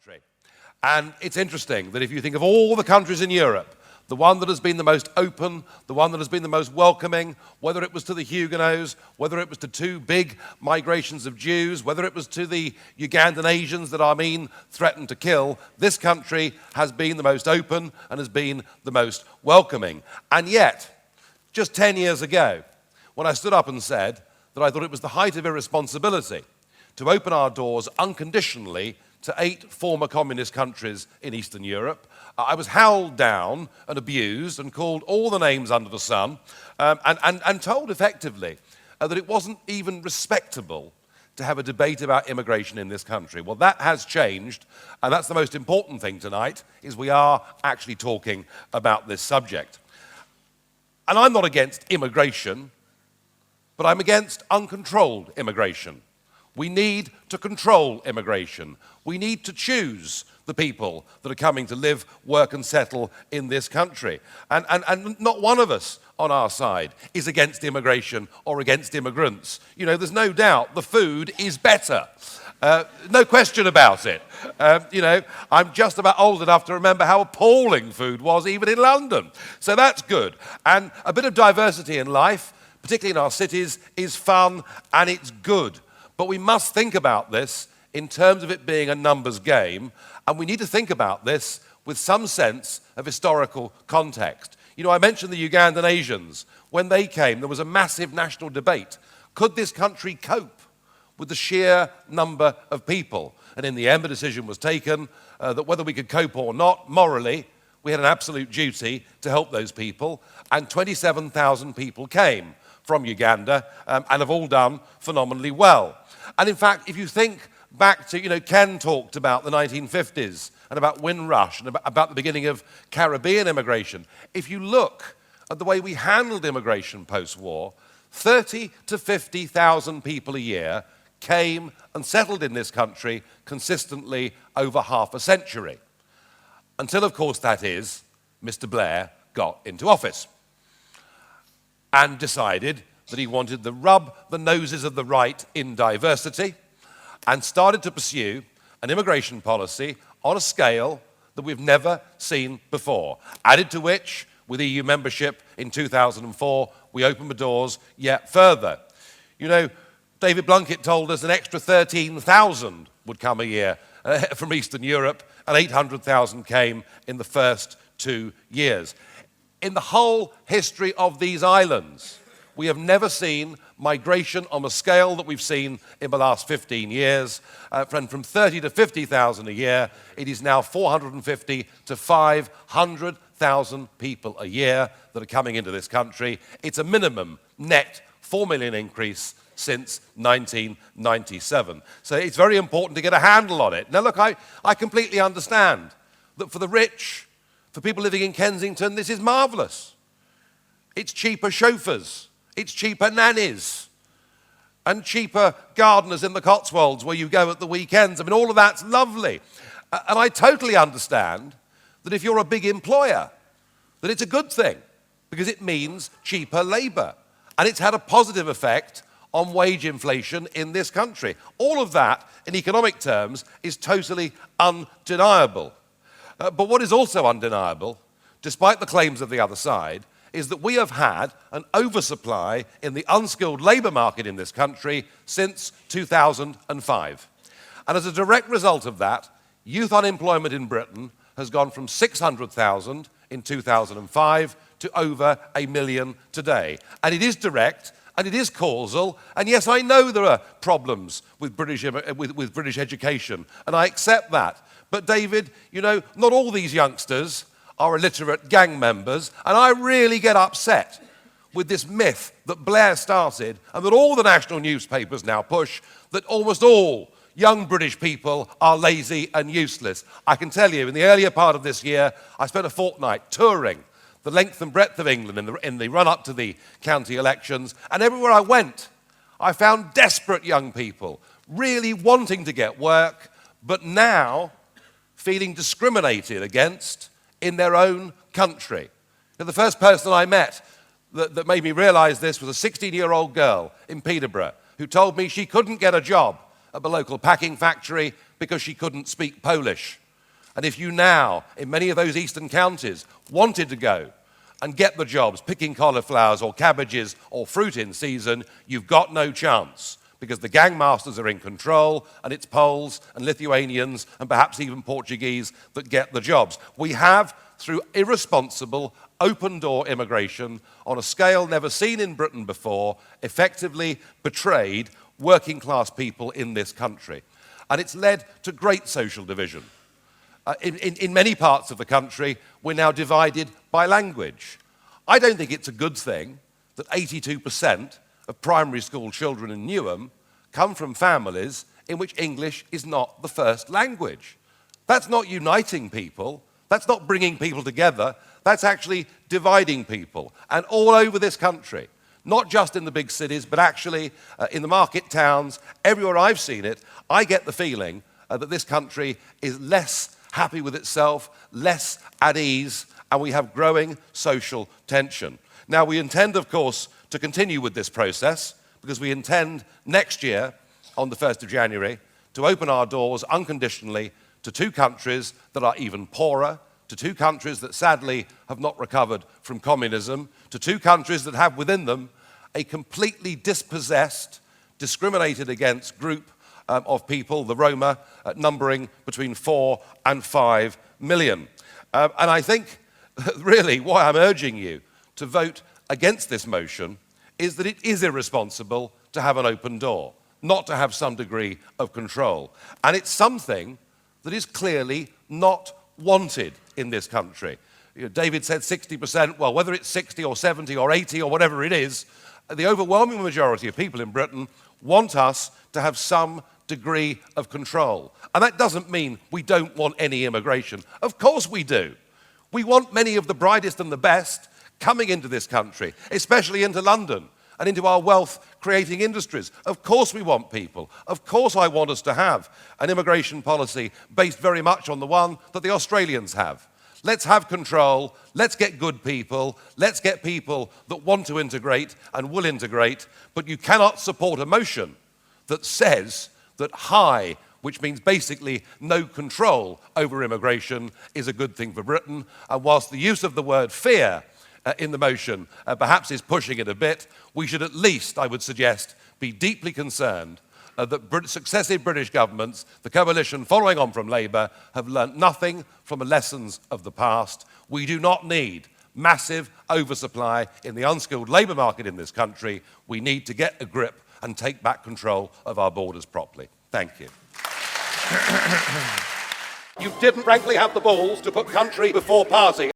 country. And it's interesting that if you think of all the countries in Europe, the one that has been the most open, the one that has been the most welcoming, whether it was to the Huguenots, whether it was to two big migrations of Jews, whether it was to the Ugandan Asians that Amin threatened to kill, this country has been the most open and has been the most welcoming. And yet, just 10 years ago, when I stood up and said that I thought it was the height of irresponsibility to open our doors unconditionally to 8 former communist countries in Eastern Europe, I was howled down and abused and called all the names under the sun and told effectively that it wasn't even respectable to have a debate about immigration in this country. Well, that has changed, and that's the most important thing tonight, is we are actually talking about this subject. And I'm not against immigration, but I'm against uncontrolled immigration. We need to control immigration. We need to choose the people that are coming to live, work and settle in this country. And not one of us on our side is against immigration or against immigrants. You know, there's no doubt the food is better. No question about it. You know, I'm just about old enough to remember how appalling food was even in London. So that's good. And a bit of diversity in life, particularly in our cities, is fun and it's good. But we must think about this in terms of it being a numbers game, and we need to think about this with some sense of historical context. You know, I mentioned the Ugandan Asians. When they came, there was a massive national debate. Could this country cope with the sheer number of people? And in the end, the decision was taken that whether we could cope or not, morally, we had an absolute duty to help those people, and 27,000 people came from Uganda and have all done phenomenally well. And in fact, if you think back to, you know, Ken talked about the 1950s and about Windrush and about the beginning of Caribbean immigration. If you look at the way we handled immigration post-war, 30 to 50,000 people a year came and settled in this country consistently over half a century. Until, of course, that is, Mr. Blair got into office and decided that he wanted to rub the noses of the right in diversity and started to pursue an immigration policy on a scale that we've never seen before, added to which, with EU membership in 2004, we opened the doors yet further. You know, David Blunkett told us an extra 13,000 would come a year from Eastern Europe, and 800,000 came in the first 2 years. In the whole history of these islands, we have never seen migration on a scale that we've seen in the last 15 years. From 30 to 50,000 a year, it is now 450 to 500,000 people a year that are coming into this country. It's a minimum net 4 million increase since 1997. So it's very important to get a handle on it. Now look, I completely understand that for the rich, for people living in Kensington, this is marvellous. It's cheaper chauffeurs. It's cheaper nannies and cheaper gardeners in the Cotswolds where you go at the weekends. I mean, all of that's lovely. And I totally understand that if you're a big employer, that it's a good thing because it means cheaper labour. And it's had a positive effect on wage inflation in this country. All of that, in economic terms, is totally undeniable. But what is also undeniable, despite the claims of the other side, is that we have had an oversupply in the unskilled labour market in this country since 2005. And as a direct result of that, youth unemployment in Britain has gone from 600,000 in 2005 to over 1 million today. And it is direct, and it is causal, and yes, I know there are problems with British education, and I accept that. But David, you know, not all these youngsters are illiterate gang members, and I really get upset with this myth that Blair started and that all the national newspapers now push, that almost all young British people are lazy and useless. I can tell you, in the earlier part of this year, I spent a fortnight touring the length and breadth of England in the run-up to the county elections, and everywhere I went, I found desperate young people really wanting to get work, but now feeling discriminated against in their own country. Now, the first person I met that made me realize this was a 16-year-old girl in Peterborough who told me she couldn't get a job at the local packing factory because she couldn't speak Polish. And if you now, in many of those eastern counties, wanted to go and get the jobs picking cauliflowers or cabbages or fruit in season, you've got no chance, because the gangmasters are in control, and it's Poles and Lithuanians and perhaps even Portuguese that get the jobs. We have, through irresponsible, open-door immigration on a scale never seen in Britain before, effectively betrayed working-class people in this country. And it's led to great social division. In many parts of the country, we're now divided by language. I don't think it's a good thing that 82% of primary school children in Newham come from families in which English is not the first language. That's not uniting people. That's not bringing people together. That's actually dividing people. And all over this country, not just in the big cities, but actually in the market towns, everywhere I've seen it, I get the feeling that this country is less happy with itself, less at ease, and we have growing social tension. Now, we intend, of course, to continue with this process, because we intend next year, on the 1st of January, to open our doors unconditionally to 2 countries that are even poorer, to 2 countries that sadly have not recovered from communism, to 2 countries that have within them a completely dispossessed, discriminated against group of people, the Roma, numbering between 4 and 5 million. And I think, really, why I'm urging you to vote against this motion is that it is irresponsible to have an open door, not to have some degree of control. And it's something that is clearly not wanted in this country. You know, David said 60%, well, whether it's 60 or 70 or 80 or whatever it is, the overwhelming majority of people in Britain want us to have some degree of control. And that doesn't mean we don't want any immigration. Of course we do. We want many of the brightest and the best coming into this country, especially into London and into our wealth-creating industries. Of course we want people. Of course I want us to have an immigration policy based very much on the one that the Australians have. Let's have control, let's get good people, let's get people that want to integrate and will integrate, but you cannot support a motion that says that high, which means basically no control over immigration, is a good thing for Britain. And whilst the use of the word fear in the motion perhaps is pushing it a bit, we should at least, I would suggest, be deeply concerned that successive British governments, the coalition following on from Labour, have learnt nothing from the lessons of the past. We do not need massive oversupply in the unskilled labour market in this country. We need to get a grip and take back control of our borders properly. Thank you. You didn't frankly have the balls to put country before party.